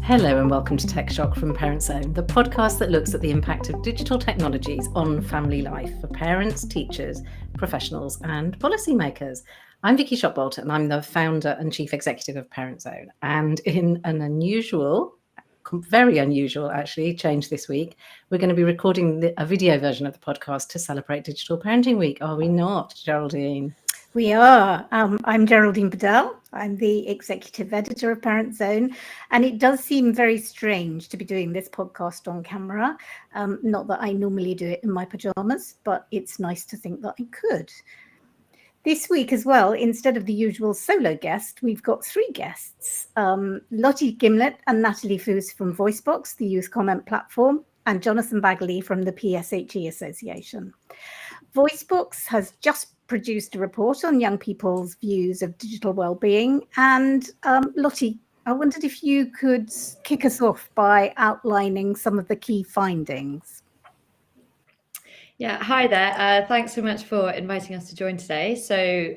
Hello and welcome to Tech Shock from Parent Zone, the podcast that looks at the impact of digital technologies on family life for parents, teachers, professionals and policymakers. I'm Vicki Shopbolt and I'm the founder and chief executive of Parent Zone. And in an unusual, very unusual actually, change this week, we're going to be recording a video version of the podcast to celebrate Digital Parenting Week. Are we not, Geraldine? We are. I'm Geraldine Baggaley. I'm the executive editor of Parent Zone, and it does seem very strange to be doing this podcast on camera. Not that I normally do it in my pajamas, but it's nice to think that I could. This week as well, instead of the usual solo guest, we've got three guests. Lottie, Gimlette and Natalie Foos from VoiceBox, the youth comment platform, and Jonathan Baggaley from the PSHE Association. VoiceBox has just produced a report on young people's views of digital well-being. And Lottie, I wondered if you could kick us off by outlining some of the key findings. Yeah, hi there. Thanks so much for inviting us to join today. So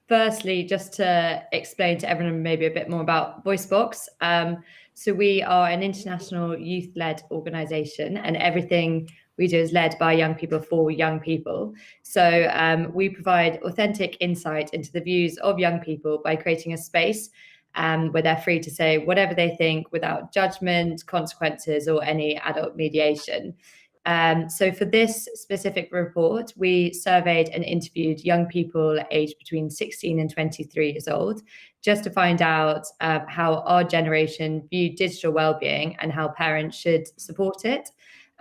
firstly, just to explain to everyone maybe a bit more about VoiceBox. So we are an international youth-led organisation, and everything we do is led by young people for young people. So we provide authentic insight into the views of young people by creating a space where they're free to say whatever they think without judgment, consequences, or any adult mediation. So for this specific report, we surveyed and interviewed young people aged between 16 and 23 years old, just to find out how our generation viewed digital wellbeing and how parents should support it.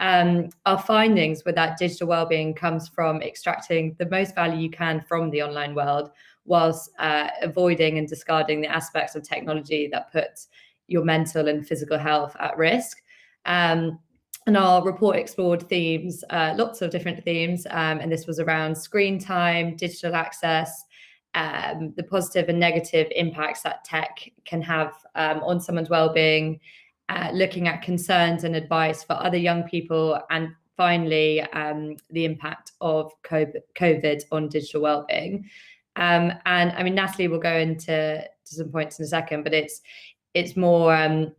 Our findings were that digital wellbeing comes from extracting the most value you can from the online world, whilst avoiding and discarding the aspects of technology that puts your mental and physical health at risk. And our report explored themes, lots of different themes, and this was around screen time, digital access, the positive and negative impacts that tech can have on someone's well-being, looking at concerns and advice for other young people, and finally, the impact of COVID on digital wellbeing. And I mean, Natalie will go into some points in a second, but it's more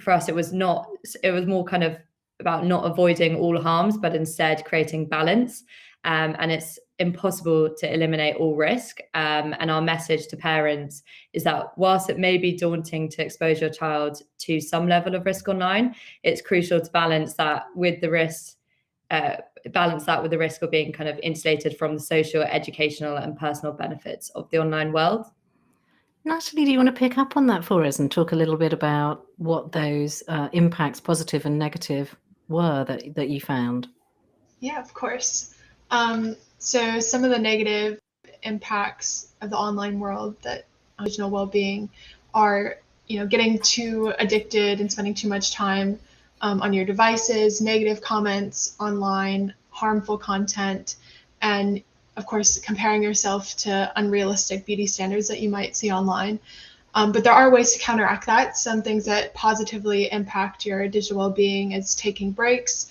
for us. It was more kind of about not avoiding all harms, but instead creating balance. And it's impossible to eliminate all risk. And our message to parents is that whilst it may be daunting to expose your child to some level of risk online, it's crucial to balance that with the risk of being kind of insulated from the social, educational, and personal benefits of the online world. Natalie, do you want to pick up on that for us and talk a little bit about what those impacts, positive and negative, were that you found? Yeah, of course. So some of the negative impacts of the online world that digital well-being are, getting too addicted and spending too much time on your devices, negative comments online, harmful content, and of course, comparing yourself to unrealistic beauty standards that you might see online. But there are ways to counteract that. Some things that positively impact your digital well-being is taking breaks,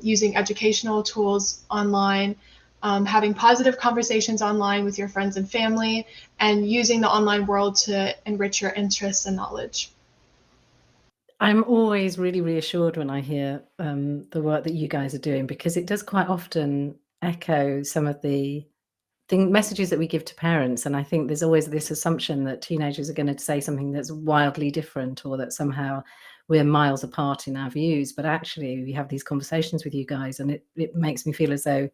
using educational tools online, having positive conversations online with your friends and family, and using the online world to enrich your interests and knowledge. I'm always really reassured when I hear the work that you guys are doing, because it does quite often echo some of the messages that we give to parents. And I think there's always this assumption that teenagers are going to say something that's wildly different, or that somehow we're miles apart in our views. But actually, we have these conversations with you guys, and it makes me feel as though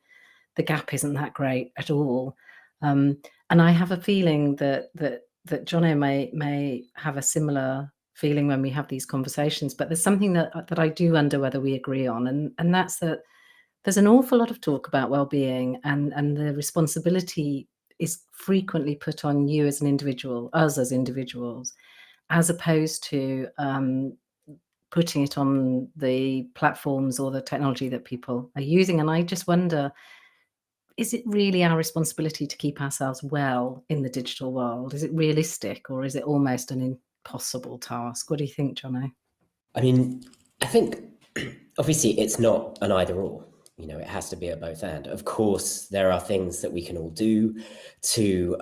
the gap isn't that great at all. And I have a feeling that Jono may have a similar feeling when we have these conversations. But there's something that I do wonder whether we agree on, and that's that there's an awful lot of talk about well-being, and the responsibility is frequently put on you as an individual, us as individuals, as opposed to putting it on the platforms or the technology that people are using. And I just wonder, is it really our responsibility to keep ourselves well in the digital world? Is it realistic, or is it almost an impossible task? What do you think, Jono? I mean, I think obviously it's not an either or. It has to be a both and. Of course, there are things that we can all do to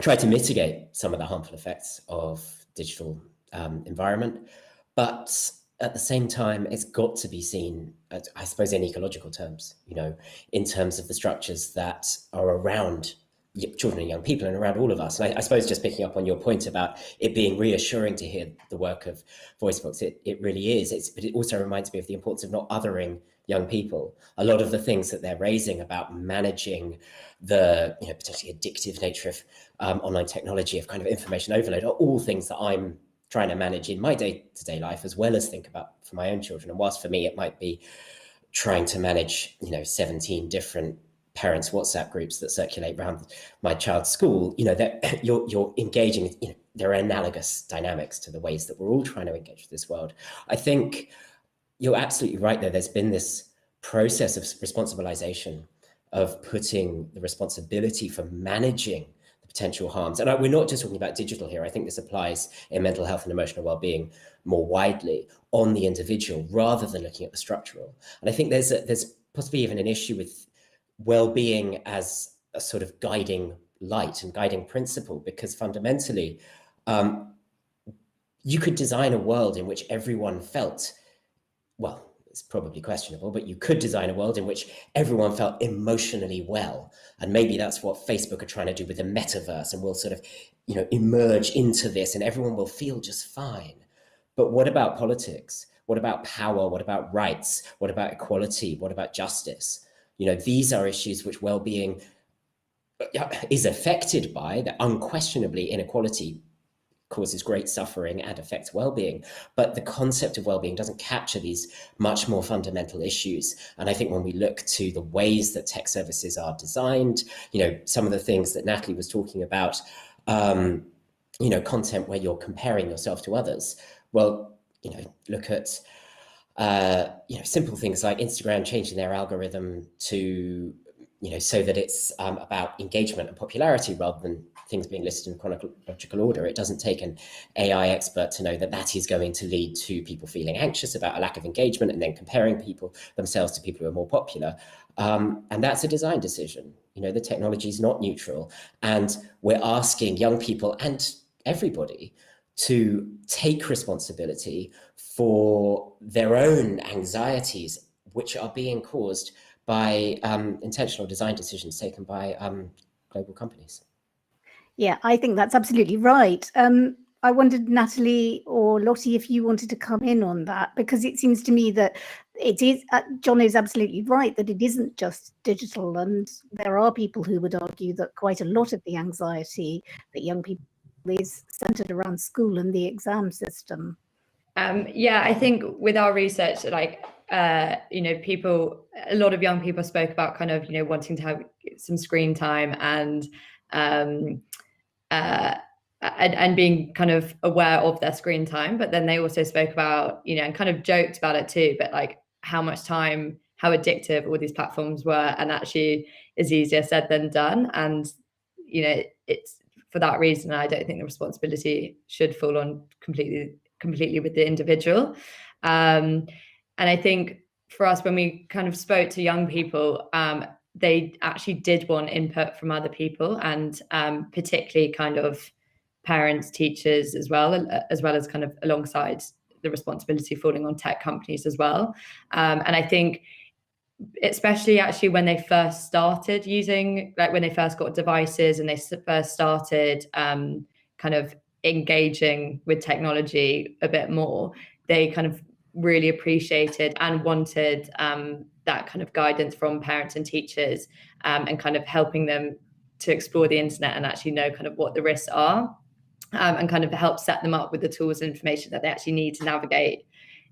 try to mitigate some of the harmful effects of digital environment. But at the same time, it's got to be seen, I suppose, in ecological terms, in terms of the structures that are around children and young people and around all of us. And I suppose just picking up on your point about it being reassuring to hear the work of VoiceBox, it really is. But it also reminds me of the importance of not othering young people. A lot of the things that they're raising about managing the potentially addictive nature of online technology, of kind of information overload, are all things that I'm trying to manage in my day-to-day life, as well as think about for my own children. And whilst for me it might be trying to manage 17 different parents' WhatsApp groups that circulate around my child's school, that you're engaging, there are analogous dynamics to the ways that we're all trying to engage with this world. I think you're absolutely right, though. There's been this process of responsibilization, of putting the responsibility for managing the potential harms. And we're not just talking about digital here. I think this applies in mental health and emotional well-being more widely on the individual, rather than looking at the structural. And I think there's possibly even an issue with well-being as a sort of guiding light and guiding principle, because fundamentally, you could design a world in which everyone felt, well, it's probably questionable, but you could design a world in which everyone felt emotionally well. And maybe that's what Facebook are trying to do with the metaverse, and we'll sort of, emerge into this and everyone will feel just fine. But what about politics? What about power? What about rights? What about equality? What about justice? These are issues which well-being is affected by. That unquestionably inequality causes great suffering and affects well-being. But the concept of well-being doesn't capture these much more fundamental issues. And I think when we look to the ways that tech services are designed, some of the things that Natalie was talking about, content where you're comparing yourself to others. Well, look at simple things like Instagram changing their algorithm to, so that it's about engagement and popularity rather than things being listed in chronological order. It doesn't take an AI expert to know that is going to lead to people feeling anxious about a lack of engagement and then comparing themselves to people who are more popular. And that's a design decision. The technology is not neutral. And we're asking young people and everybody to take responsibility for their own anxieties, which are being caused by intentional design decisions taken by global companies. Yeah, I think that's absolutely right. I wondered, Natalie or Lottie, if you wanted to come in on that, because it seems to me that it is, John is absolutely right, that it isn't just digital. And there are people who would argue that quite a lot of the anxiety that young people is centered around school and the exam system. I think with our research, people, a lot of young people spoke about kind of, wanting to have some screen time and being kind of aware of their screen time. But then they also spoke about, and kind of joked about it too, but like how much time, how addictive all these platforms were, and actually is easier said than done. And, it's for that reason, I don't think the responsibility should fall on completely with the individual. And I think for us, when we kind of spoke to young people, they actually did want input from other people, and particularly kind of parents, teachers as well as kind of alongside the responsibility falling on tech companies as well. And I think especially actually when they first started using, like when they first got devices and they first started kind of engaging with technology a bit more, they kind of really appreciated and wanted that kind of guidance from parents and teachers, and kind of helping them to explore the internet and actually know kind of what the risks are, and kind of help set them up with the tools and information that they actually need to navigate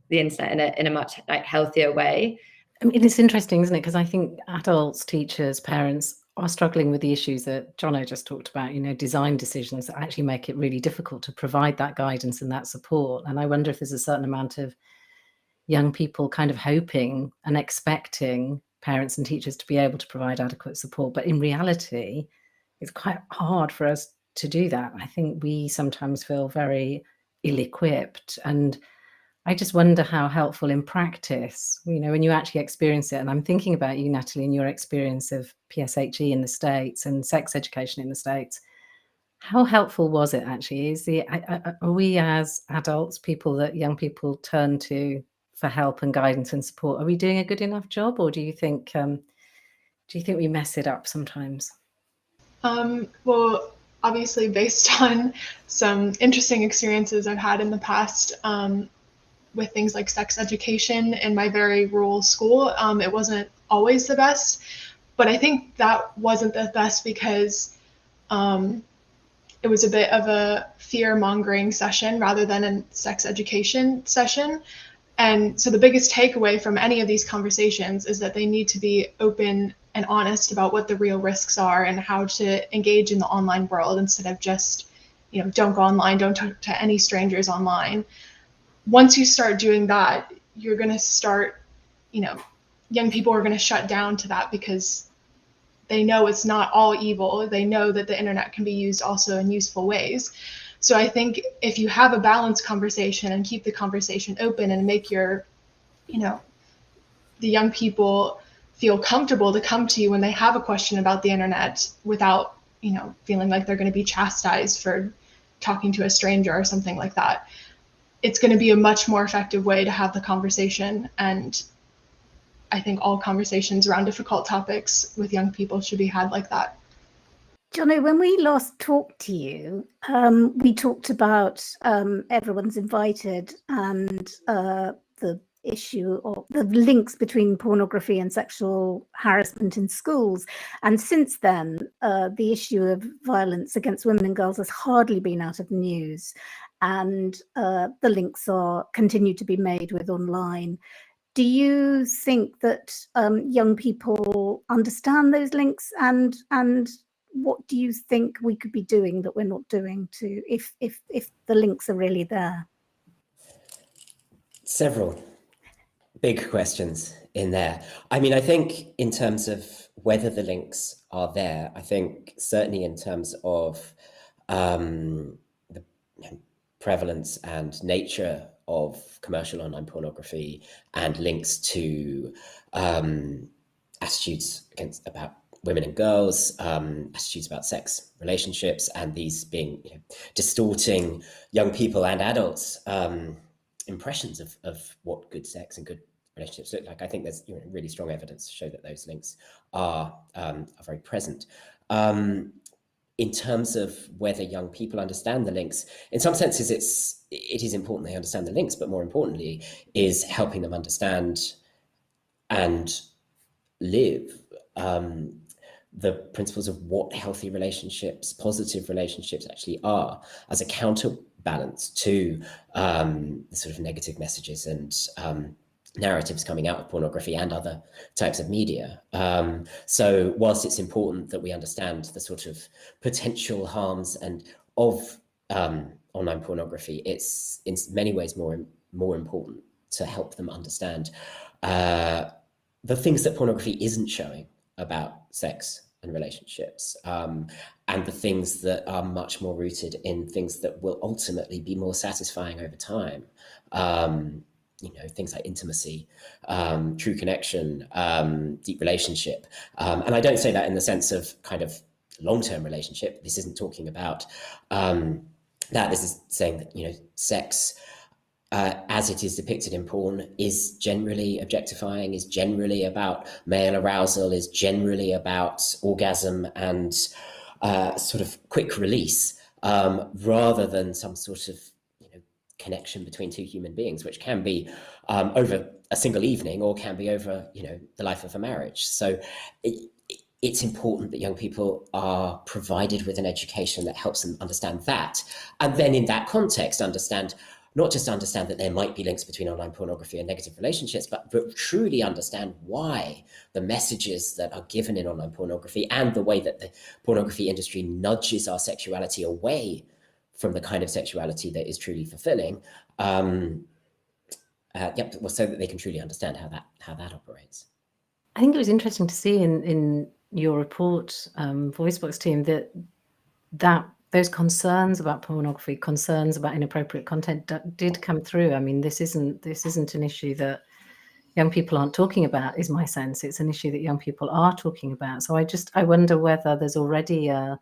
the internet in a much like healthier way. I mean, it's interesting, isn't it? Because I think adults, teachers, parents are struggling with the issues that Jono just talked about, design decisions that actually make it really difficult to provide that guidance and that support. And I wonder if there's a certain amount of young people kind of hoping and expecting parents and teachers to be able to provide adequate support. But in reality, it's quite hard for us to do that. I think we sometimes feel very ill-equipped, and I just wonder how helpful in practice, when you actually experience it. And I'm thinking about you, Natalie, and your experience of PSHE in the States and sex education in the States. How helpful was it actually? Are we as adults, people that young people turn to for help and guidance and support, are we doing a good enough job, or do you think we mess it up sometimes? Well, obviously, based on some interesting experiences I've had in the past with things like sex education in my very rural school, it wasn't always the best. But I think that wasn't the best because it was a bit of a fear-mongering session rather than a sex education session. And so the biggest takeaway from any of these conversations is that they need to be open and honest about what the real risks are and how to engage in the online world instead of just, don't go online, don't talk to any strangers online. Once you start doing that, you're going to start, young people are going to shut down to that because they know it's not all evil. They know that the internet can be used also in useful ways. So I think if you have a balanced conversation and keep the conversation open and make the young people feel comfortable to come to you when they have a question about the internet without, feeling like they're going to be chastised for talking to a stranger or something like that, it's going to be a much more effective way to have the conversation. And I think all conversations around difficult topics with young people should be had like that. Jono, when we last talked to you, we talked about everyone's invited and the issue of the links between pornography and sexual harassment in schools. And since then, the issue of violence against women and girls has hardly been out of the news. And the links continue to be made with online. Do you think that young people understand those links, and what do you think we could be doing that we're not doing to if the links are really there? Several big questions in there. I mean, I think in terms of whether the links are there, I think certainly in terms of the prevalence and nature of commercial online pornography and links to attitudes about women and girls, attitudes about sex relationships, and these being distorting young people and adults' impressions of what good sex and good relationships look like. I think there's really strong evidence to show that those links are very present. In terms of whether young people understand the links, in some senses it is important they understand the links, but more importantly is helping them understand and live the principles of what healthy relationships, positive relationships actually are, as a counterbalance to the sort of negative messages and narratives coming out of pornography and other types of media. So whilst it's important that we understand the sort of potential harms and of online pornography, it's in many ways more important to help them understand the things that pornography isn't showing about sex and relationships, and the things that are much more rooted in things that will ultimately be more satisfying over time. Things like intimacy, true connection, deep relationship. And I don't say that in the sense of kind of long-term relationship. This isn't talking about that. This is saying that, sex, as it is depicted in porn, is generally objectifying, is generally about male arousal, is generally about orgasm and sort of quick release, rather than some sort of connection between two human beings, which can be over a single evening or can be over the life of a marriage. So it's important that young people are provided with an education that helps them understand that, and then in that context not just understand that there might be links between online pornography and negative relationships, but truly understand why the messages that are given in online pornography and the way that the pornography industry nudges our sexuality away from the kind of sexuality that is truly fulfilling, so that they can truly understand how that operates. I think it was interesting to see in your report, VoiceBox team, that those concerns about pornography, concerns about inappropriate content did come through. I mean, this isn't an issue that young people aren't talking about, is my sense. It's an issue that young people are talking about. So I wonder whether there's already a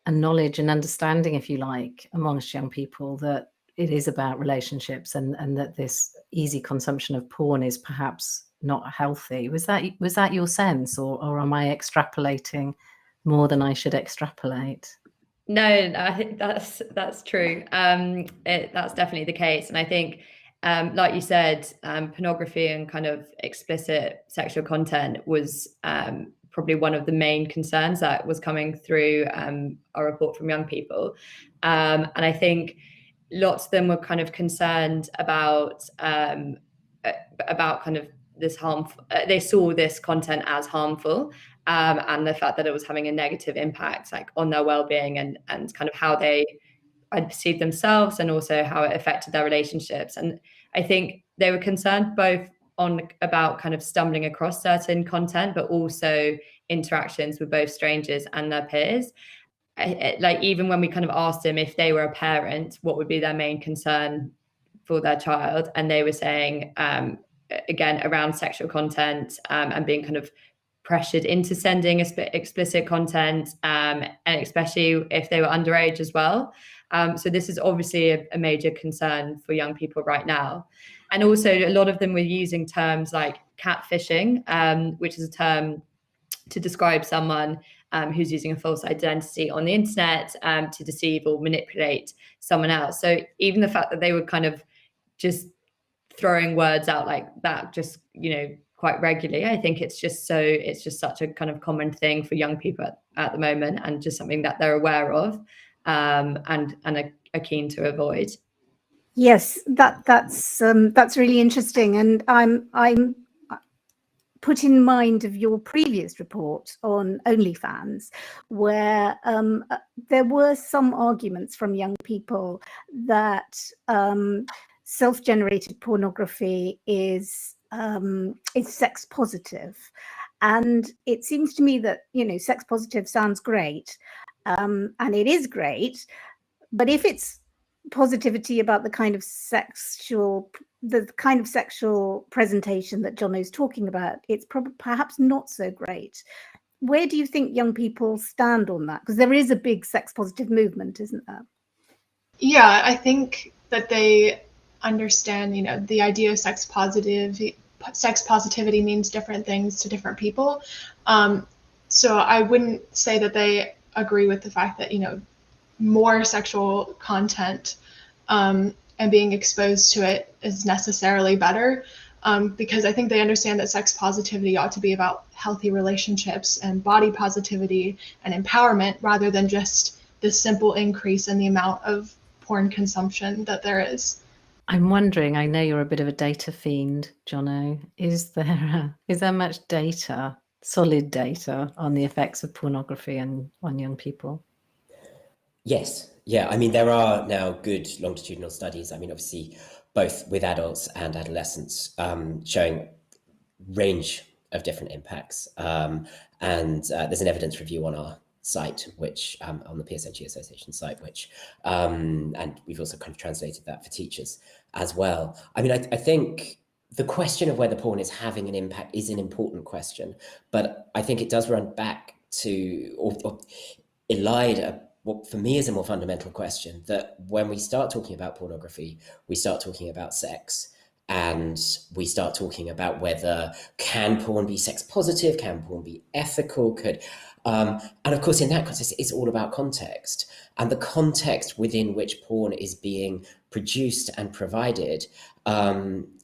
knowledge and understanding, if you like, amongst young people that it is about relationships and that this easy consumption of porn is perhaps not healthy. Was that your sense, or am I extrapolating more than I should extrapolate? No, I think that's true. That's definitely the case, and I think, like you said, pornography and kind of explicit sexual content was probably one of the main concerns that was coming through our report from young people, and I think lots of them were kind of concerned about kind of this harmful. They saw this content as harmful. And the fact that it was having a negative impact, like, on their well-being and kind of how they perceived themselves, and also how it affected their relationships. And I think they were concerned both about kind of stumbling across certain content, but also interactions with both strangers and their peers. Like, even when we kind of asked them if they were a parent, what would be their main concern for their child, and they were saying, again, around sexual content, and being kind of pressured into sending explicit content, and especially if they were underage as well. So this is obviously a major concern for young people right now. And also, a lot of them were using terms like catfishing, which is a term to describe someone who's using a false identity on the internet to deceive or manipulate someone else. So even the fact that they were kind of just throwing words out like that, just, quite regularly, I think it's just such a kind of common thing for young people at the moment, and just something that they're aware of, and are keen to avoid. Yes, that's really interesting, and I'm put in mind of your previous report on OnlyFans, where there were some arguments from young people that self-generated pornography is sex positive, and it seems to me that sex positive sounds great, and it is great, but if it's positivity about the kind of sexual presentation that Jono's talking about, it's perhaps not so great. Where do you think young people stand on that? Because there is a big sex positive movement, isn't there? Yeah, I think that they understand, the idea of sex positivity means different things to different people. So I wouldn't say that they agree with the fact that, more sexual content and being exposed to it is necessarily better, because I think they understand that sex positivity ought to be about healthy relationships and body positivity and empowerment, rather than just this simple increase in the amount of porn consumption that there is. I'm wondering, I know you're a bit of a data fiend, Jono. Is there much data, solid data, on the effects of pornography on young people? Yes. Yeah. I mean, there are now good longitudinal studies. I mean, obviously, both with adults and adolescents, showing range of different impacts. And there's an evidence review on our site, which on the PSHE Association site, which and we've also kind of translated that for teachers as well. I mean, I think the question of whether porn is having an impact is an important question, but I think it does run back to, or elide what for me is a more fundamental question, that when we start talking about pornography, we start talking about sex, and we start talking about whether can porn be sex positive, can porn be ethical, and of course in that context it's all about context, and the context within which porn is being produced and provided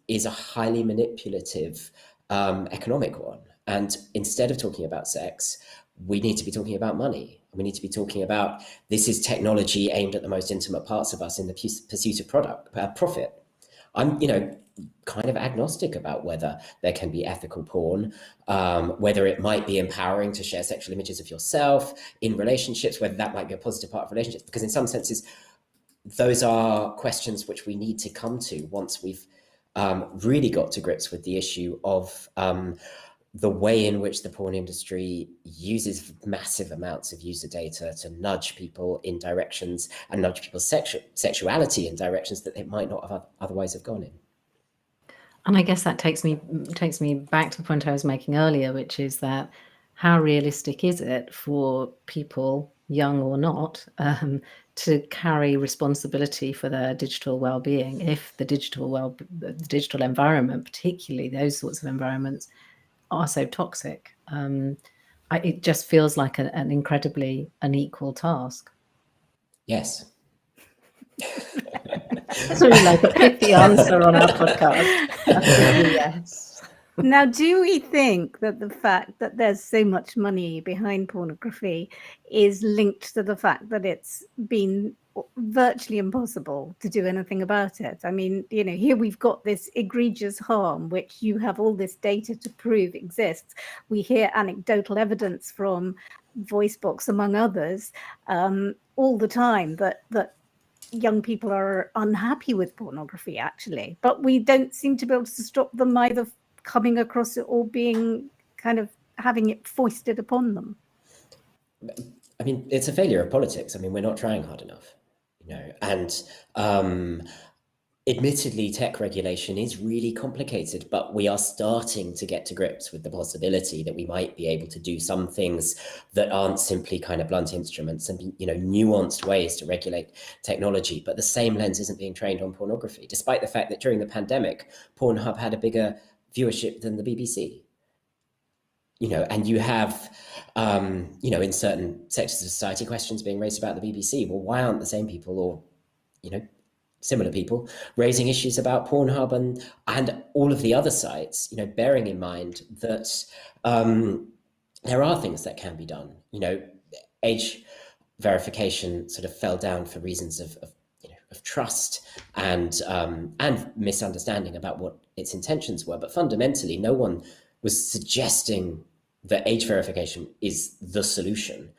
is a highly manipulative economic one. And instead of talking about sex, we need to be talking about money. We need to be talking about, this is technology aimed at the most intimate parts of us in the pursuit of profit. I'm, kind of agnostic about whether there can be ethical porn, whether it might be empowering to share sexual images of yourself in relationships, whether that might be a positive part of relationships, because in some senses, those are questions which we need to come to once we've really got to grips with the issue of the way in which the porn industry uses massive amounts of user data to nudge people in directions, and nudge people's sexuality in directions that they might not have otherwise have gone in. And I guess that takes me back to the point I was making earlier, which is that how realistic is it for people young or not, to carry responsibility for their digital well-being if the digital environment, particularly those sorts of environments, are so toxic. It just feels like an incredibly unequal task. Yes. That's really like a pithy answer on our podcast. Absolutely, yes. Now, do we think that the fact that there's so much money behind pornography is linked to the fact that it's been virtually impossible to do anything about it? I mean, you know, here we've got this egregious harm, which you have all this data to prove exists. We hear anecdotal evidence from VoiceBox, among others, all the time that young people are unhappy with pornography, actually, but we don't seem to be able to stop them either coming across it or being kind of having it foisted upon them. I mean, it's a failure of politics. I mean, we're not trying hard enough, you know, and admittedly, tech regulation is really complicated, but we are starting to get to grips with the possibility that we might be able to do some things that aren't simply kind of blunt instruments and, you know, nuanced ways to regulate technology. But the same lens isn't being trained on pornography, despite the fact that during the pandemic, Pornhub had a bigger viewership than the BBC. You know, and you have, you know, in certain sectors of society, questions being raised about the BBC. Well, why aren't the same people, or, you know, similar people, raising issues about Pornhub and all of the other sites, you know, bearing in mind that there are things that can be done. You know, age verification sort of fell down for reasons of you know, of trust and misunderstanding about what its intentions were. But fundamentally, no one was suggesting that age verification is the solution,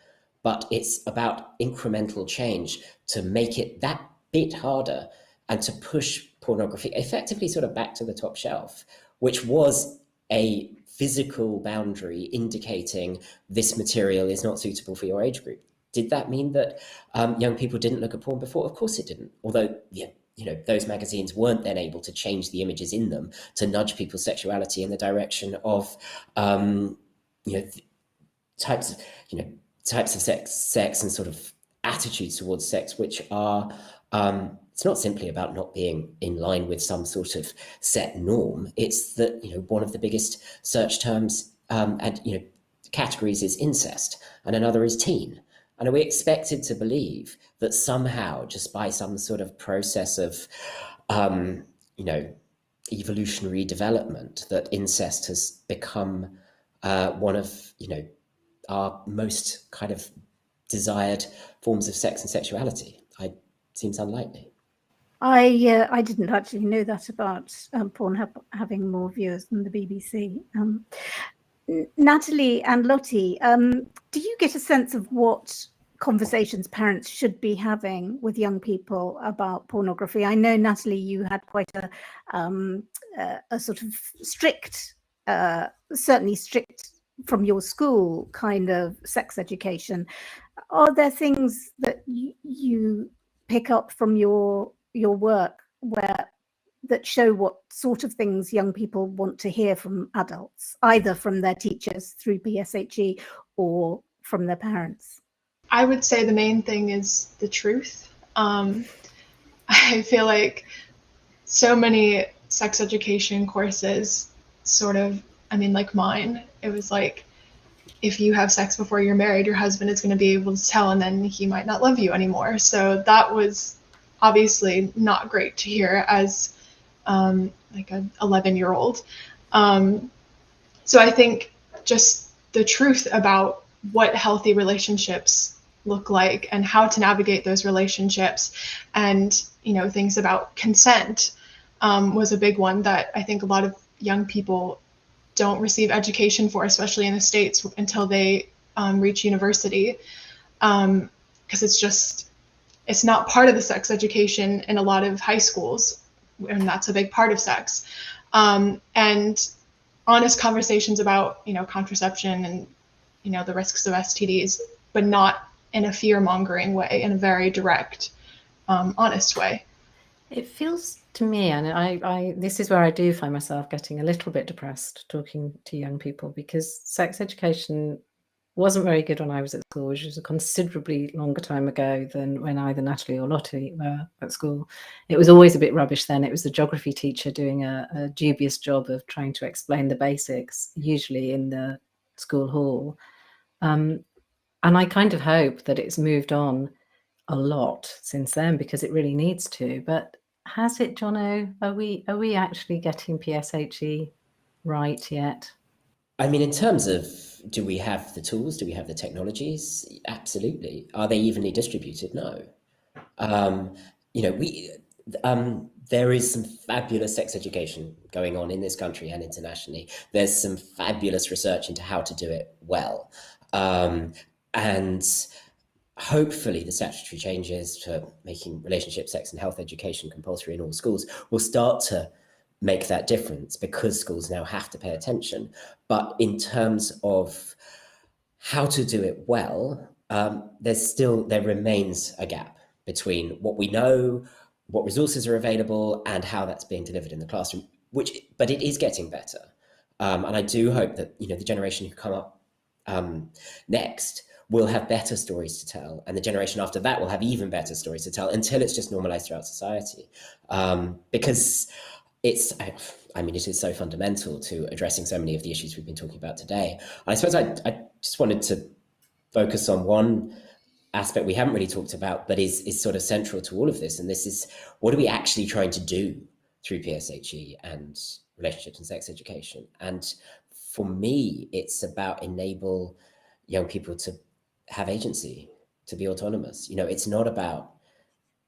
but it's about incremental change to make it that bit harder and to push pornography effectively sort of back to the top shelf, which was a physical boundary indicating this material is not suitable for your age group. Did that mean that young people didn't look at porn before? Of course it didn't. Although, yeah, you know, those magazines weren't then able to change the images in them to nudge people's sexuality in the direction of, you know, types of sex and sort of attitudes towards sex, which are, it's not simply about not being in line with some sort of set norm. It's that, you know, one of the biggest search terms and, you know, categories is incest, and another is teen. And are we expected to believe that somehow, just by some sort of process of, you know, evolutionary development, that incest has become one of, you know, our most kind of desired forms of sex and sexuality? It seems unlikely. I didn't actually know that about Pornhub having more viewers than the BBC. Natalie and Lottie, do you get a sense of what conversations parents should be having with young people about pornography? I know, Natalie, you had quite a sort of strict, certainly strict from your school kind of sex education. Are there things that you pick up from your work that show what sort of things young people want to hear from adults, either from their teachers through PSHE or from their parents? I would say the main thing is the truth. I feel like so many sex education courses sort of, I mean, like mine, it was like, if you have sex before you're married, your husband is going to be able to tell, and then he might not love you anymore. So that was obviously not great to hear as like an 11-year-old. So I think just the truth about what healthy relationships look like and how to navigate those relationships, and, you know, things about consent was a big one that I think a lot of young people don't receive education for, especially in the States, until they reach university, because it's not part of the sex education in a lot of high schools, and that's a big part of sex. And honest conversations about, you know, contraception and, you know, the risks of STDs, but not in a fear-mongering way, in a very direct, honest way. It feels to me, and I this is where I do find myself getting a little bit depressed talking to young people, because sex education wasn't very good when I was at school, which was a considerably longer time ago than when either Natalie or Lottie were at school. It was always a bit rubbish then. It was the geography teacher doing a dubious job of trying to explain the basics, usually in the school hall. And I kind of hope that it's moved on a lot since then, because it really needs to. But has it, Jono? Are we actually getting PSHE right yet? I mean, in terms of, do we have the tools? Do we have the technologies? Absolutely. Are they evenly distributed? No. There is some fabulous sex education going on in this country and internationally. There's some fabulous research into how to do it well. And hopefully the statutory changes for making relationship, sex and health education compulsory in all schools will start to make that difference, because schools now have to pay attention. But in terms of how to do it well, there remains a gap between what we know, what resources are available, and how that's being delivered in the classroom, but it is getting better. And I do hope that, the generation who come up next will have better stories to tell, and the generation after that will have even better stories to tell, until it's just normalized throughout society. Because it is so fundamental to addressing so many of the issues we've been talking about today. And I suppose I just wanted to focus on one aspect we haven't really talked about, but is sort of central to all of this. And this is, what are we actually trying to do through PSHE and relationships and sex education? And for me, it's about enable young people to have agency, to be autonomous. It's not about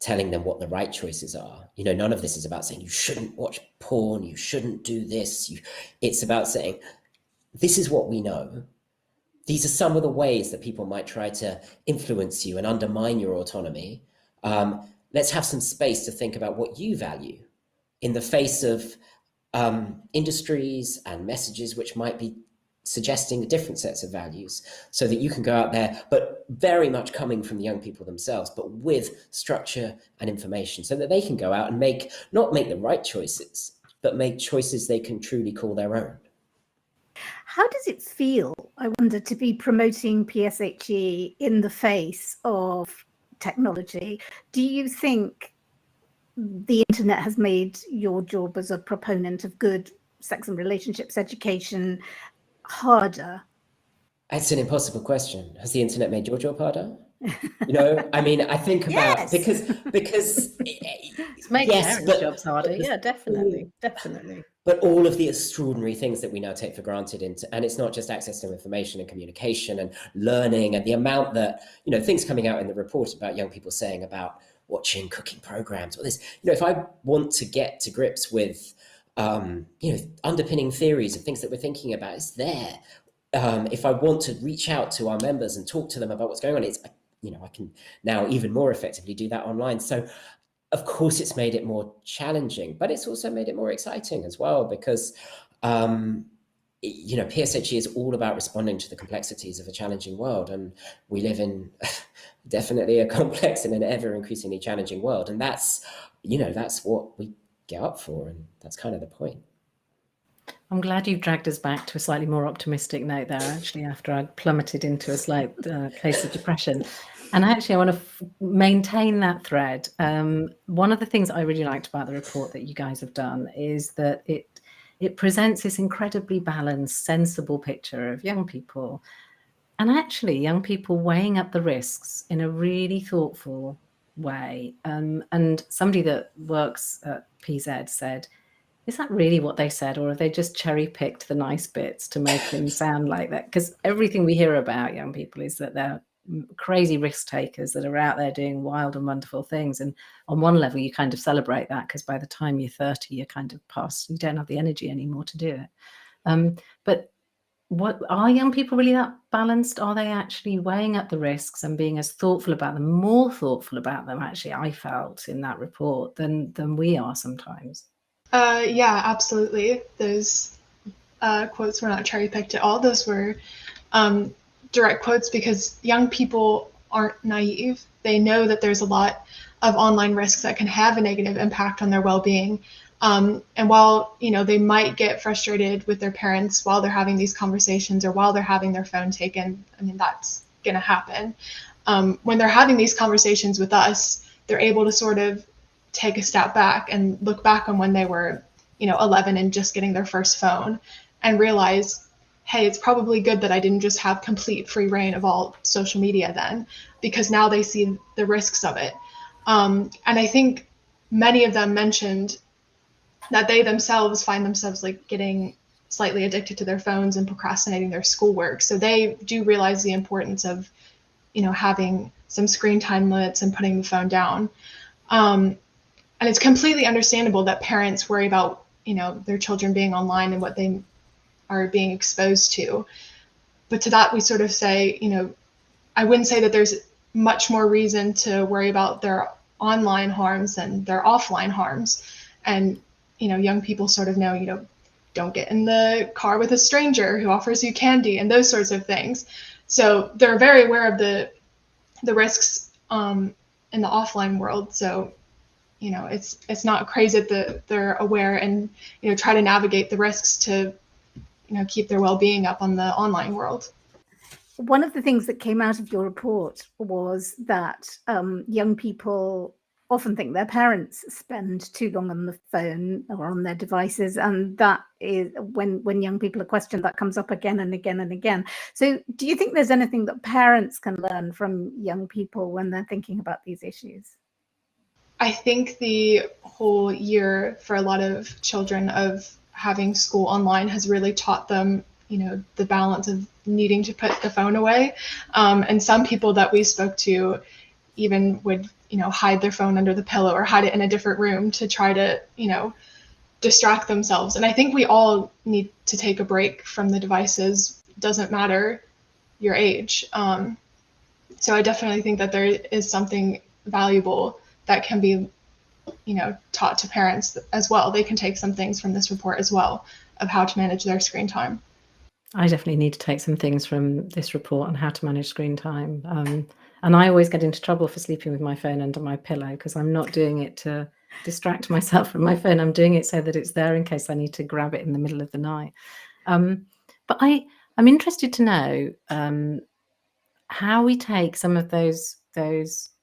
telling them what the right choices are. None of this is about saying you shouldn't watch porn, you shouldn't do this. It's about saying, this is what we know. These are some of the ways that people might try to influence you and undermine your autonomy. Let's have some space to think about what you value in the face of industries and messages which might be suggesting different sets of values, so that you can go out there, but very much coming from the young people themselves, but with structure and information, so that they can go out and not make the right choices, but make choices they can truly call their own. How does it feel, I wonder, to be promoting PSHE in the face of technology? Do you think the internet has made your job as a proponent of good sex and relationships education harder? It's an impossible question. Has the internet made your job harder? I think about, Yes. because It's made parents' jobs harder. Yeah, definitely. But all of the extraordinary things that we now take for granted, and it's not just access to information and communication and learning, and the amount that, things coming out in the report about young people saying about watching cooking programs or this, if I want to get to grips with, underpinning theories of things that we're thinking about, it's there. If I want to reach out to our members and talk to them about what's going on, I can now even more effectively do that online. So of course it's made it more challenging, but it's also made it more exciting as well, because PSHE is all about responding to the complexities of a challenging world, and we live in definitely a complex and an ever increasingly challenging world, and that's what we get up for, and that's kind of the point. I'm glad you've dragged us back to a slightly more optimistic note there, actually, after I plummeted into a slight place of depression. And actually, I want to maintain that thread. One of the things I really liked about the report that you guys have done is that it presents this incredibly balanced, sensible picture of young people. And actually, young people weighing up the risks in a really thoughtful way. And somebody that works at PZ said, is that really what they said, or have they just cherry-picked the nice bits to make them sound like that? Because everything we hear about young people is that they're crazy risk takers that are out there doing wild and wonderful things. And on one level, you kind of celebrate that, because by the time you're 30, you're kind of past, you don't have the energy anymore to do it. But what are young people really that balanced? Are they actually weighing up the risks and being as thoughtful about them, more thoughtful about them, actually, I felt in that report, than we are sometimes? Yeah, absolutely. Those quotes were not cherry-picked at all. Those were direct quotes, because young people aren't naive. They know that there's a lot of online risks that can have a negative impact on their well-being. And while, they might get frustrated with their parents while they're having these conversations or while they're having their phone taken, I mean, that's going to happen. When they're having these conversations with us, they're able to sort of take a step back and look back on when they were, 11 and just getting their first phone and realize, hey, it's probably good that I didn't just have complete free reign of all social media then, because now they see the risks of it. And I think many of them mentioned that they themselves find themselves like getting slightly addicted to their phones and procrastinating their schoolwork. So they do realize the importance of, having some screen time limits and putting the phone down. And it's completely understandable that parents worry about, their children being online and what they are being exposed to. But to that, we sort of say, I wouldn't say that there's much more reason to worry about their online harms than their offline harms. And, young people sort of know, don't get in the car with a stranger who offers you candy and those sorts of things. So they're very aware of the risks in the offline world. So, it's not crazy that they're aware and, try to navigate the risks to, keep their well-being up on the online world. One of the things that came out of your report was that young people often think their parents spend too long on the phone or on their devices, and that is when young people are questioned, that comes up again and again and again. So do you think there's anything that parents can learn from young people when they're thinking about these issues? I think the whole year for a lot of children of having school online has really taught them, the balance of needing to put the phone away. And some people that we spoke to even would, hide their phone under the pillow or hide it in a different room to try to, distract themselves. And I think we all need to take a break from the devices. Doesn't matter your age. So I definitely think that there is something valuable that can be, taught to parents as well. They can take some things from this report as well of how to manage their screen time. I definitely need to take some things from this report on how to manage screen time. And I always get into trouble for sleeping with my phone under my pillow because I'm not doing it to distract myself from my phone. I'm doing it so that it's there in case I need to grab it in the middle of the night. But I'm interested to know how we take some of those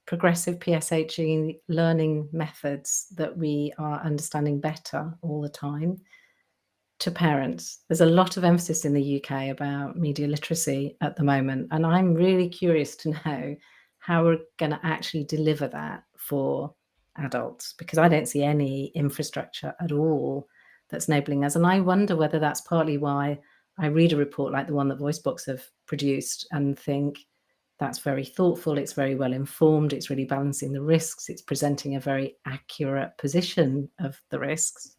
progressive PSHE learning methods that we are understanding better all the time to parents. There's a lot of emphasis in the UK about media literacy at the moment, and I'm really curious to know how we're going to actually deliver that for adults, because I don't see any infrastructure at all that's enabling us. And I wonder whether that's partly why I read a report like the one that VoiceBox have produced and think that's very thoughtful, it's very well informed, it's really balancing the risks, it's presenting a very accurate position of the risks.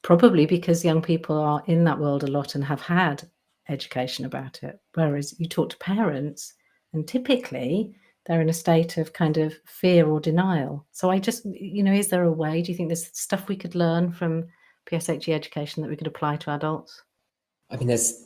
Probably because young people are in that world a lot and have had education about it. Whereas you talk to parents and typically they're in a state of kind of fear or denial. So I just, is there a way, do you think there's stuff we could learn from PSHE education that we could apply to adults? I mean, there's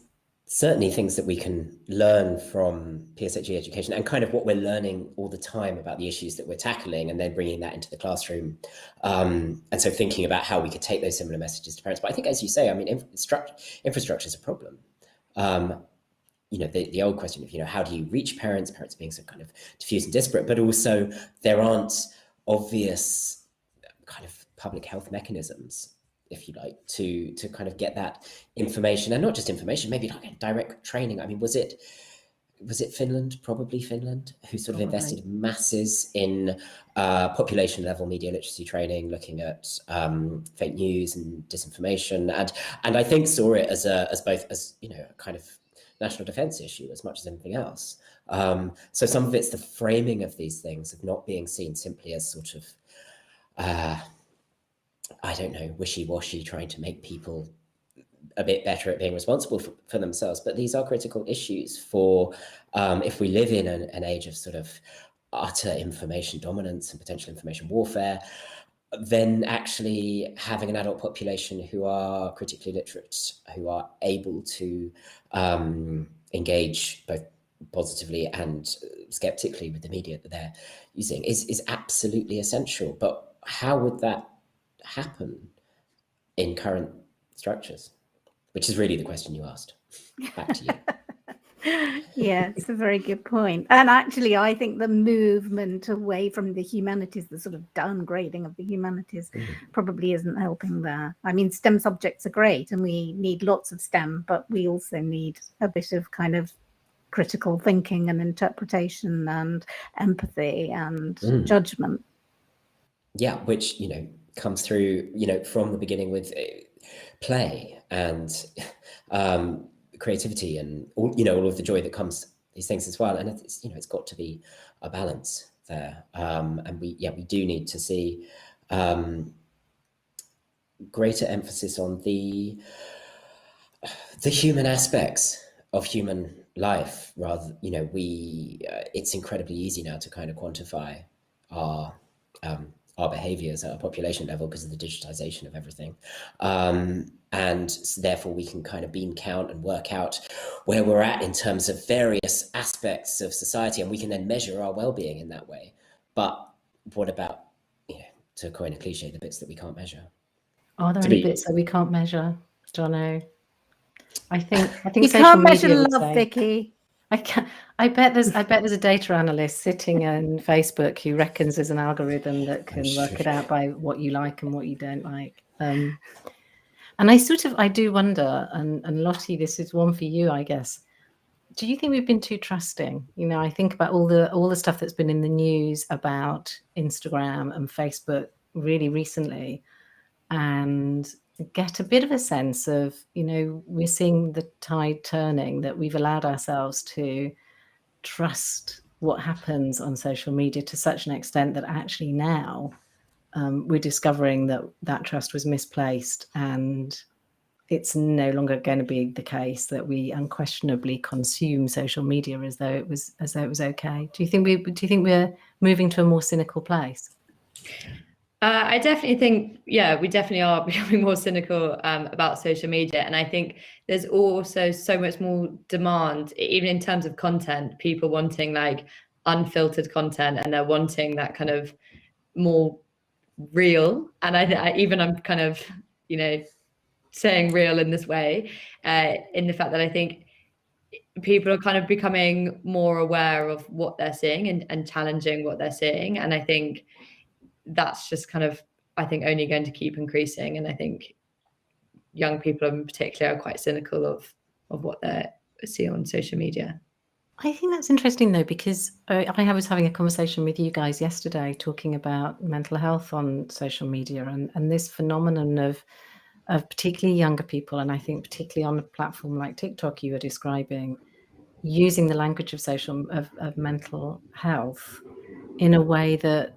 certainly things that we can learn from PSHE education and kind of what we're learning all the time about the issues that we're tackling and then bringing that into the classroom. And so thinking about how we could take those similar messages to parents. But I think, as you say, I mean, infrastructure is a problem. The old question of, how do you reach parents being so kind of diffuse and disparate, but also there aren't obvious kind of public health mechanisms, if you like, to kind of get that information, and not just information, maybe like direct training. I mean, was it Finland, probably Finland, who sort of invested masses in population level media literacy training, looking at fake news and disinformation, and I think saw it as both a kind of national defense issue as much as anything else. So some of it's the framing of these things, of not being seen simply as sort of I don't know, wishy-washy, trying to make people a bit better at being responsible for themselves. But these are critical issues for if we live in an age of sort of utter information dominance and potential information warfare, then actually having an adult population who are critically literate, who are able to engage both positively and skeptically with the media that they're using is absolutely essential. But how would that happen? in current structures, which is really the question you asked. Back to you. Yeah, it's a very good point. And actually, I think the movement away from the humanities, the sort of downgrading of the humanities, probably isn't helping there. I mean, STEM subjects are great and we need lots of STEM, but we also need a bit of kind of critical thinking and interpretation and empathy and judgment. Yeah, which, you know, comes through, you know, from the beginning with play and creativity and all, you know, all of the joy that comes these things as well. And it's, you know, it's got to be a balance there. And we do need to see greater emphasis on the human aspects of human life, rather, you know, it's incredibly easy now to kind of quantify our behaviors at a population level because of the digitization of everything. And therefore we can kind of bean count and work out where we're at in terms of various aspects of society, and we can then measure our well-being in that way. But what about, you know, to coin a cliche, the bits that we can't measure? Are there any bits that we can't measure, Jono? I think you social can't measure media would love, say, Vicki. I bet there's a data analyst sitting on Facebook who reckons there's an algorithm that can work it out by what you like and what you don't like. And I do wonder, and Lottie, this is one for you, I guess. Do you think we've been too trusting? You know, I think about all the stuff that's been in the news about Instagram and Facebook really recently, and get a bit of a sense of, you know, we're seeing the tide turning, that we've allowed ourselves to trust what happens on social media to such an extent that actually now we're discovering that trust was misplaced, and it's no longer going to be the case that we unquestionably consume social media as though it was okay. Do you think we're moving to a more cynical place? I definitely think, we definitely are becoming more cynical about social media. And I think there's also so much more demand, even in terms of content, people wanting like unfiltered content, and they're wanting that kind of more real. And I'm kind of, you know, saying real in this way, in the fact that I think people are kind of becoming more aware of what they're seeing and challenging what they're seeing. And I think that's just kind of, I think, only going to keep increasing. And I think young people in particular are quite cynical of what they see on social media. I think that's interesting though, because I was having a conversation with you guys yesterday talking about mental health on social media and this phenomenon of particularly younger people, and I think particularly on a platform like TikTok you were describing, using the language of mental health in a way that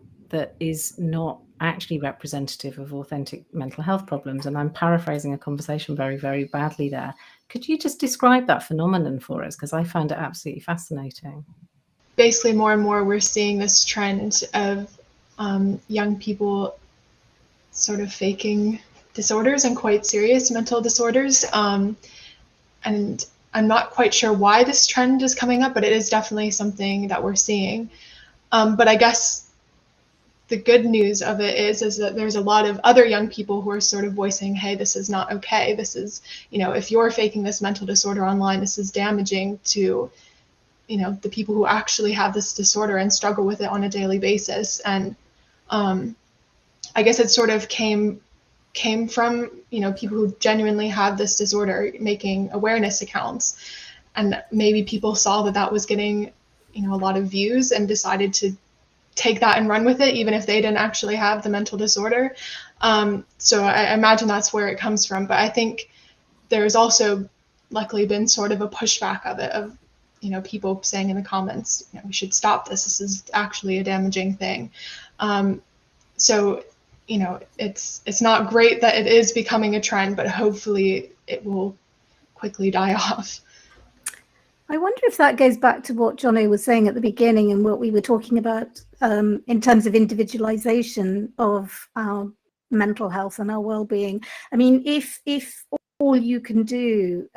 is not actually representative of authentic mental health problems. And I'm paraphrasing a conversation very, very badly there. Could you just describe that phenomenon for us? Because I found it absolutely fascinating. Basically, more and more we're seeing this trend of young people sort of faking disorders and quite serious mental disorders. And I'm not quite sure why this trend is coming up, but it is definitely something that we're seeing. But I guess the good news of it is that there's a lot of other young people who are sort of voicing, hey, this is not okay. This is, you know, if you're faking this mental disorder online, this is damaging to, you know, the people who actually have this disorder and struggle with it on a daily basis. And I guess it sort of came from, you know, people who genuinely have this disorder making awareness accounts. And maybe people saw that was getting, you know, a lot of views and decided to take that and run with it, even if they didn't actually have the mental disorder. So I imagine that's where it comes from. But I think there's also luckily been sort of a pushback of it, of, you know, people saying in the comments, you know, we should stop this. This is actually a damaging thing. So, you know, it's not great that it is becoming a trend, but hopefully it will quickly die off. I wonder if that goes back to what Jono was saying at the beginning and what we were talking about in terms of individualization of our mental health and our well-being. I mean, if all you can do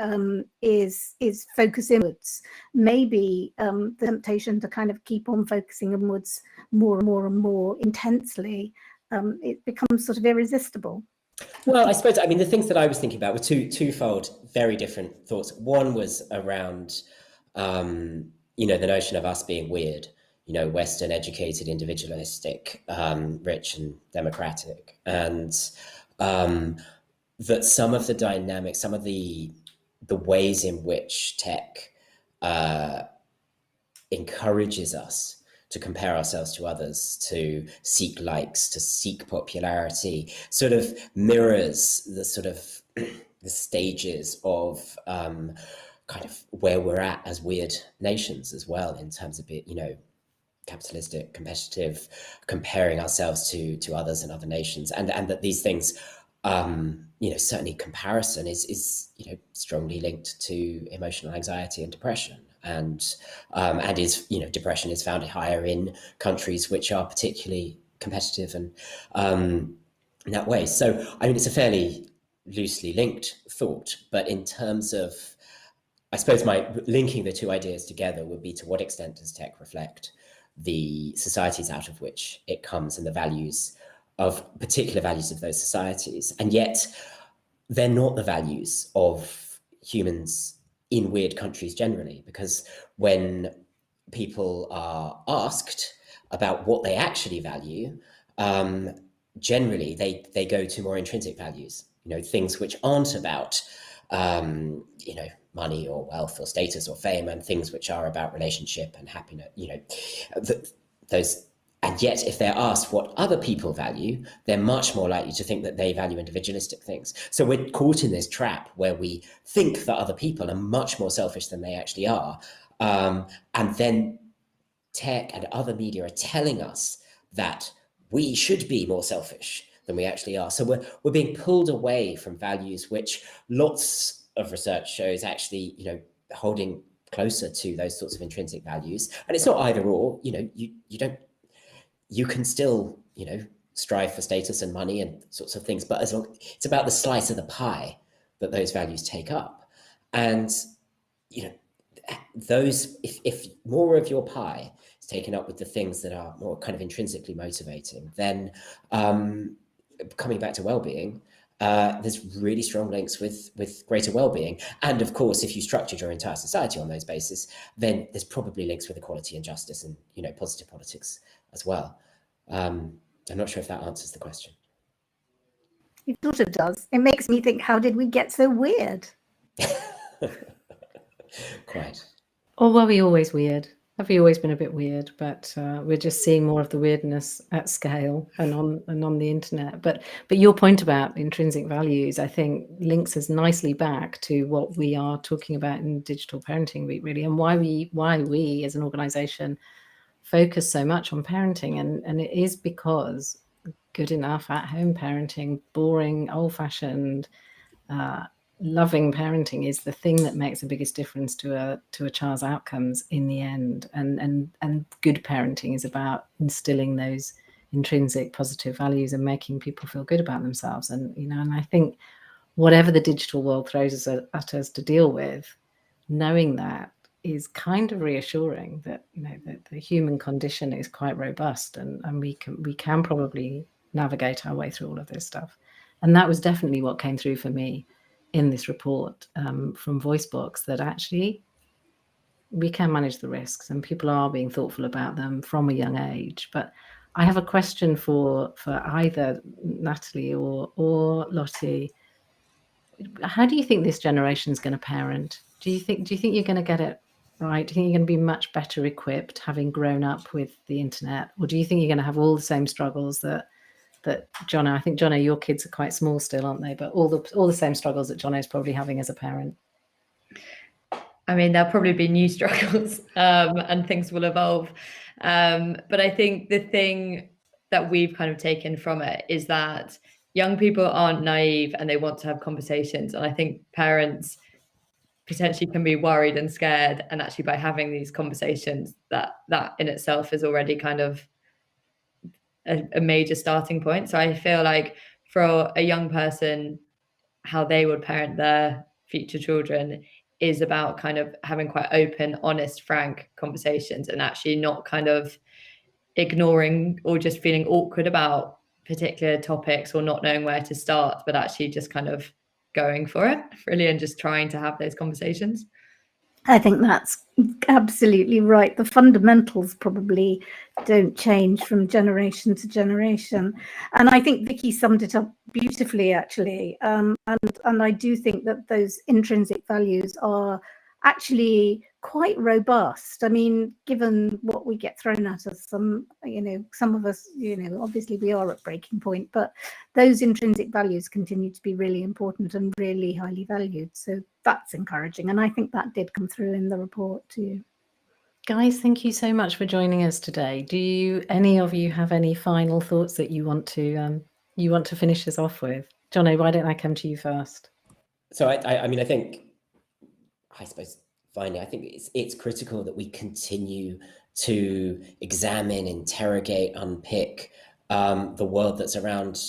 is focus inwards, maybe the temptation to kind of keep on focusing inwards more and more and more intensely, it becomes sort of irresistible. Well, I suppose, I mean, the things that I was thinking about were twofold, very different thoughts. One was around, the notion of us being weird, Western, educated, individualistic, rich and democratic. And that some of the dynamics, some of the ways in which tech encourages us to compare ourselves to others, to seek likes, to seek popularity, sort of mirrors the sort of the stages of kind of where we're at as weird nations as well, in terms of it, capitalistic, competitive, comparing ourselves to others and other nations, and that these things, certainly comparison is strongly linked to emotional anxiety and depression. And is depression is found higher in countries which are particularly competitive and in that way. So I mean, it's a fairly loosely linked thought, but in terms of, I suppose, my linking the two ideas together would be, to what extent does tech reflect the societies out of which it comes and the values of particular values of those societies, and yet they're not the values of humans in weird countries generally, because when people are asked about what they actually value, generally they go to more intrinsic values, things which aren't about money or wealth or status or fame, and things which are about relationship and happiness, those. And yet, if they're asked what other people value, they're much more likely to think that they value individualistic things. So we're caught in this trap where we think that other people are much more selfish than they actually are. And then tech and other media are telling us that we should be more selfish than we actually are. So we're being pulled away from values which lots of research shows actually, holding closer to those sorts of intrinsic values. And it's not either or, you can still, strive for status and money and sorts of things, but as long, it's about the slice of the pie that those values take up. And, those, if more of your pie is taken up with the things that are more kind of intrinsically motivating, then coming back to well-being, there's really strong links with greater well-being. And of course, if you structured your entire society on those bases, then there's probably links with equality and justice and, positive politics as well. I'm not sure if that answers the question. It sort of does. It makes me think, how did we get so weird? Quite. Or were we always weird? Have we always been a bit weird? But we're just seeing more of the weirdness at scale and on the internet. But your point about intrinsic values, I think, links us nicely back to what we are talking about in Digital Parenting Week, really, and why we as an organisation focus so much on parenting. And it is because good enough at-home parenting, boring, old-fashioned, loving parenting is the thing that makes the biggest difference to a child's outcomes in the end. And good parenting is about instilling those intrinsic positive values and making people feel good about themselves. And and I think whatever the digital world throws at us to deal with, knowing that is kind of reassuring that that the human condition is quite robust, and we can probably navigate our way through all of this stuff. And that was definitely what came through for me in this report from VoiceBox, that actually we can manage the risks and people are being thoughtful about them from a young age. But I have a question for either Natalie or Lottie. How do you think this generation is going to parent? Do you think you're going to get it right? Do you think you're going to be much better equipped having grown up with the internet, or do you think you're going to have all the same struggles that Jono, I think, Jono, your kids are quite small still, aren't they? But all the same struggles that Jono is probably having as a parent. I mean, there'll probably be new struggles and things will evolve. But I think the thing that we've kind of taken from it is that young people aren't naive and they want to have conversations. And I think parents potentially can be worried and scared. And actually by having these conversations, that in itself is already kind of a major starting point. So I feel like for a young person, how they would parent their future children is about kind of having quite open, honest, frank conversations, and actually not kind of ignoring or just feeling awkward about particular topics or not knowing where to start, but actually just kind of going for it really and just trying to have those conversations. I think that's absolutely right. The fundamentals probably don't change from generation to generation. And I think Vicki summed it up beautifully, actually. And I do think that those intrinsic values are actually quite robust. I mean, given what we get thrown at us, some of us, obviously we are at breaking point, but those intrinsic values continue to be really important and really highly valued. So that's encouraging. And I think that did come through in the report too. Guys, thank you so much for joining us today. Do any of you have any final thoughts that you want to finish us off with? Jono, why don't I come to you first? So I suppose finally, I think it's critical that we continue to examine, interrogate, unpick the world that's around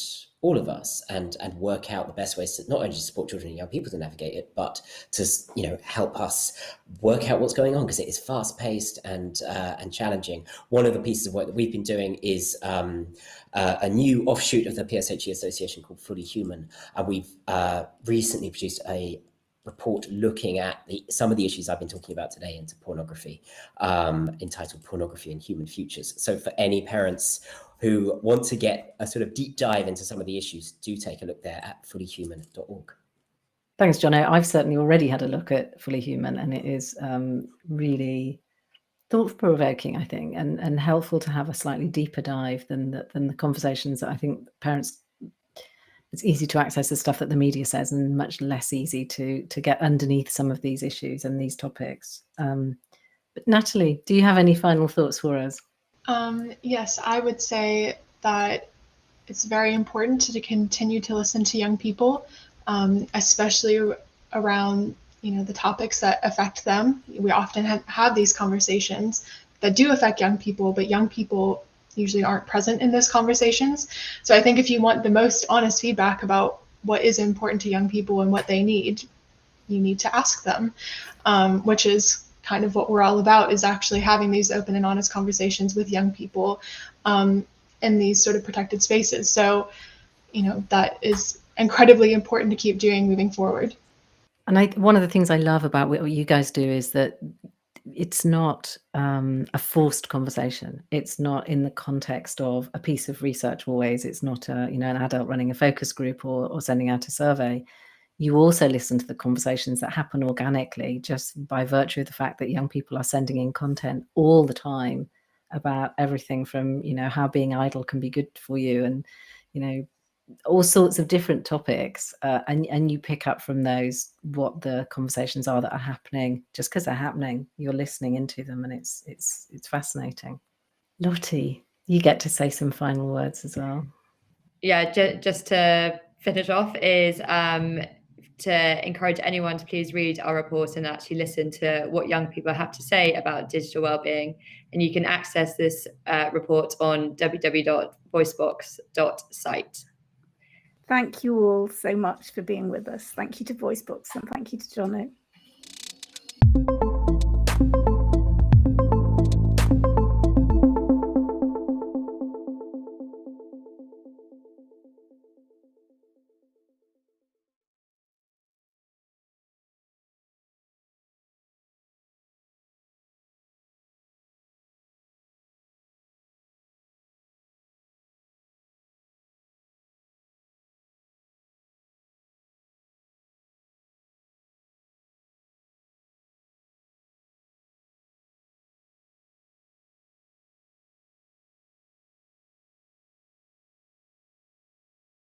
all of us, and work out the best ways to not only support children and young people to navigate it, but to help us work out what's going on, because it is fast-paced and challenging. One of the pieces of work that we've been doing is a new offshoot of the PSHE Association called Fully Human, and we've recently produced a report looking at some of the issues I've been talking about today into pornography, entitled Pornography and Human Futures. So for any parents who want to get a sort of deep dive into some of the issues, do take a look there at fullyhuman.org. Thanks, Jono. I've certainly already had a look at Fully Human, and it is really thought-provoking, I think, and helpful to have a slightly deeper dive than the conversations that I think parents. It's easy to access the stuff that the media says, and much less easy to get underneath some of these issues and these topics. But Natalie, do you have any final thoughts for us? Yes, I would say that it's very important to continue to listen to young people, especially around the topics that affect them. We often have these conversations that do affect young people, but young people usually aren't present in those conversations. So I think if you want the most honest feedback about what is important to young people and what they need, you need to ask them, which is kind of what we're all about, is actually having these open and honest conversations with young people in these sort of protected spaces. So, that is incredibly important to keep doing moving forward. And one of the things I love about what you guys do is that it's not a forced conversation. It's not in the context of a piece of research always. It's not an adult running a focus group or sending out a survey. You also listen to the conversations that happen organically just by virtue of the fact that young people are sending in content all the time about everything from, how being idle can be good for you, and, all sorts of different topics. And you pick up from those what the conversations are that are happening. Just because they're happening, you're listening into them, and it's fascinating. Lottie, you get to say some final words as well. Yeah, just to finish off is to encourage anyone to please read our report and actually listen to what young people have to say about digital wellbeing. And you can access this report on www.voicebox.site. Thank you all so much for being with us. Thank you to VoiceBox, and thank you to Jono.